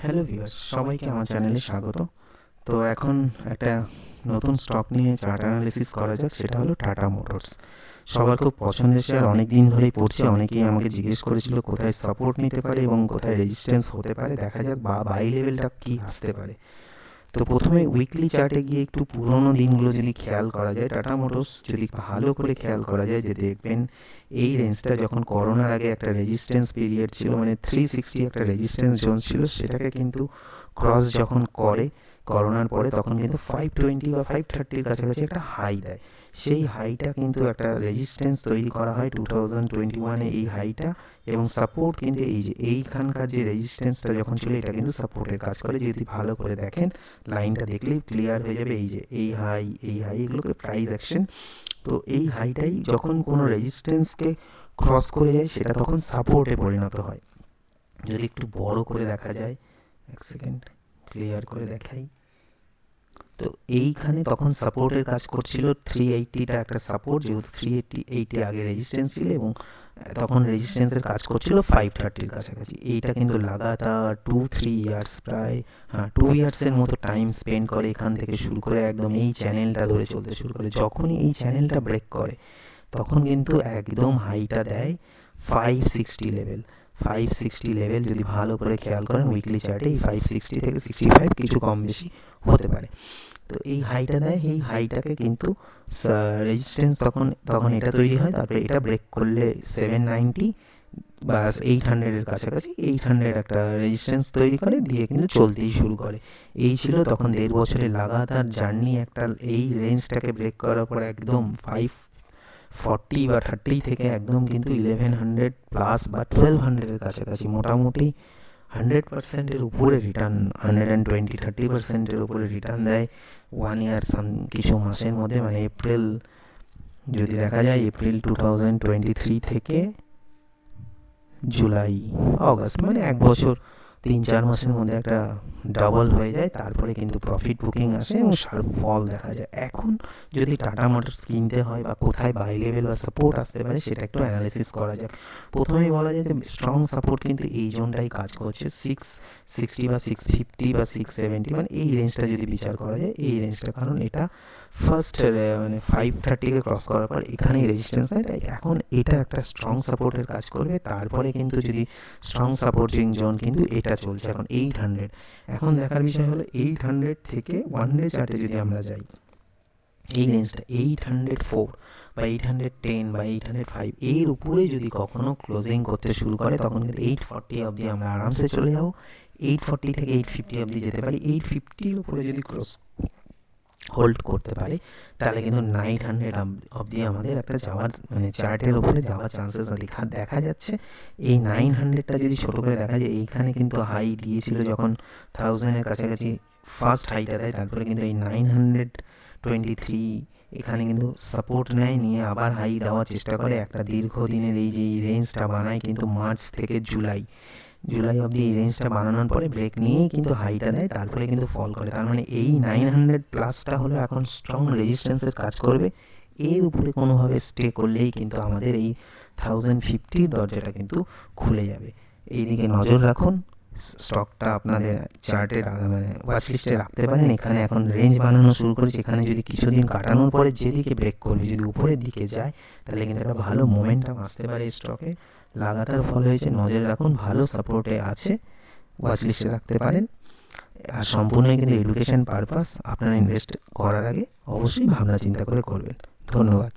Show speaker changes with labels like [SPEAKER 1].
[SPEAKER 1] Hello viewers, সবাইকে আমার চ্যানেলে স্বাগত। তো এখন একটা নতুন স্টক নিয়ে চার্ট অ্যানালিসিস করা যাক, সেটা হলো টাটা মোটরস। সবার খুব পছন্দের শেয়ার, অনেক দিন ধরেই পড়ছে। অনেকেই আমাকে জিজ্ঞেস করেছিল কোথায় সাপোর্ট নিতে পারে এবং কোথায় রেজিস্ট্যান্স হতে পারে, দেখা যাক বা বাই লেভেলটা কী আসতে পারে। তো প্রথমে উইকলি চার্টে গিয়ে একটু পুরোনো দিনগুলো যদি খেয়াল করা যায়, টাটা মোটরস যদি ভালো করে খেয়াল করা যায়, যে দেখবেন এই রেঞ্জটা যখন করোনার আগে একটা রেজিস্ট্যান্স পিরিয়ড ছিল, মানে 360 একটা রেজিস্ট্যান্স জোন ছিল, সেটাকে কিন্তু ক্রস যখন করে করোনার পরে, তখন কিন্তু 520 বা 530-র কাছাকাছি একটা হাই দেয়। সেই হাইটা কিন্তু একটা রেজিস্ট্যান্স তৈরি করা হয় 2021-এ, এই হাইটা এবং সাপোর্ট কিন্তু এই যে এইখানকার যে রেজিস্ট্যান্সটা যখন ছিল, এটা কিন্তু সাপোর্টের কাজ করে। যদি ভালো করে দেখেন, লাইনটা দেখলেই ক্লিয়ার হয়ে যাবে, এই যে এই হাই এগুলোকে প্রাইস অ্যাকশন। তো এই হাইটাই যখন কোনো রেজিস্ট্যান্সকে ক্রস করে যায়, সেটা তখন সাপোর্টে পরিণত হয়। যদি একটু বড় করে দেখা যায়, এক সেকেন্ড ক্লিয়ার করে দেখাই, তো এইখানে তখন সাপোর্টের কাজ করছিল 380টা একটা সাপোর্ট, যেহেতু 380 আগে রেজিস্ট্যান্স ছিল, এবং তখন রেজিস্ট্যান্সের কাজ করছিল 530-র কাছাকাছি। এইটা কিন্তু লাগাতার 2-3 ইয়ার্স, প্রায় 2 ইয়ার্সের মতো টাইম স্পেন্ড করে, এখান থেকে শুরু করে একদম এই চ্যানেলটা ধরে চলতে শুরু করে। যখনই এই চ্যানেলটা ব্রেক করে, তখন কিন্তু একদম হাইটা দেয় 560 লেভেল। 560 লেভেল যদি ভালো করে খেয়াল করেন উইকলি চার্টে, এই 560 থেকে 65 কিছু কম বেশি হতে পারে। তো এই হাইটা দেয়, এই হাইটাকে কিন্তু রেজিস্ট্যান্স তখন তখন এটা তৈরি হয়। তারপরে এটা ব্রেক করলে 790 বা 800-এর কাছাকাছি, 800 একটা রেজিস্ট্যান্স তৈরি করে, দিয়ে কিন্তু চলতেই শুরু করে। এই ছিল তখন 1.5 বছরের লাগাতার জার্নি। একটা এই রেঞ্জটাকে ব্রেক করার পর একদম 540 বা 30 থেকে একদম কিন্তু 1100 প্লাস বা 1200-এর কাছাকাছি, মোটামুটি 100%-এর উপরে রিটার্ন, 120-30%-এর উপরে রিটার্ন দেয় 1 ইয়ার কিছু মাসের মধ্যে। মানে এপ্রিল যদি দেখা যায়, এপ্রিল 2023 থেকে জুলাই অগাস্ট, মানে 1 বছর 3-4 মাসের মধ্যে একটা ডাবল হয়ে যায়। তারপরে কিন্তু প্রফিট বুকিং আসে এবং শার্প ফল দেখা যায়। এখন যদি টাটা মোটরস কিনতে হয় বা কোথায় বাই লেভেল বা সাপোর্ট আসতে পারে, সেটা একটু অ্যানালিসিস করা যাক। প্রথমেই বলা যায় যে স্ট্রং সাপোর্ট কিন্তু এই জোনটাই কাজ করছে, 660 বা 650 বা 670, মানে এই রেঞ্জটা যদি বিচার করা যায়, এই রেঞ্জটা, কারণ এটা ফার্স্ট মানে 530-কে ক্রস করার পর এখানেই রেজিস্ট্যান্স দেয়, তাই এখন এটা একটা স্ট্রং সাপোর্টের কাজ করবে। তারপরে কিন্তু যদি স্ট্রং সাপোর্টিং জোন কিন্তু এটা চলছে এখন 800। এখন দেখার বিষয় হলো 800 থেকে ওয়ান ডে চার্টে যদি আমরা যাই, এই রেঞ্জটা 804 বা 810 বা 805, এর উপরে যদি কখনো ক্লোজিং করতে শুরু করে, তখন কিন্তু 840 অবধি আমরা আরামসে চলে যাবো। 840 থেকে 850 অবধি যেতে পারি। 850-র উপরে যদি ক্রস হোল্ড করতে পারে, তাহলে কিন্তু 900 অবধি আমাদের একটা যাওয়ার, মানে চার্টের উপরে যাওয়ার চান্সেস দেখা যাচ্ছে। এই 900টা যদি ছোট করে দেখা যায়, এইখানে কিন্তু হাই দিয়েছিল যখন 1000-এর কাছাকাছি ফার্স্ট হাইটা দেয়, তারপরে কিন্তু এই 923 এখানে কিন্তু সাপোর্ট নেয়, নিয়ে আবার হাই দেওয়ার চেষ্টা করে। একটা দীর্ঘদিনের এই যে এই রেঞ্জটা বানায়, কিন্তু মার্চ থেকে জুলাই অবধি এই রেঞ্জটা বানানোর পরে ব্রেক নিয়েই কিন্তু হাইটা দেয়, তারপরে কিন্তু ফল করে। তার মানে এই 900 প্লাসটা হলো এখন স্ট্রং রেজিস্ট্যান্সের কাজ করবে। এর উপরে কোনোভাবে স্টে করলেই কিন্তু আমাদের এই 1050 দরজাটা কিন্তু খুলে যাবে। এই দিকে নজর রাখুন। স্টকটা আপনাদের চার্টের মানে ওয়াচ লিস্টে রাখতে পারেন। এখানে এখন রেঞ্জ বানানো শুরু করেছে, এখানে যদি কিছুদিন কাটানোর পরে যেদিকে ব্রেক করবে, যদি উপরের দিকে যায়, তাহলে কিন্তু একটা ভালো মোমেন্টাম আসতে পারে এই স্টকে। লাগাতার ফল হয়েছে, নজরে রাখুন, ভালো সাপোর্টে আছে, ওয়াচ লিস্টে রাখতে পারেন। আর সম্পূর্ণই কিন্তু এডুকেশন পারপাস। আপনারা ইনভেস্ট করার আগে অবশ্যই ভাবনা চিন্তা করে করবেন। ধন্যবাদ।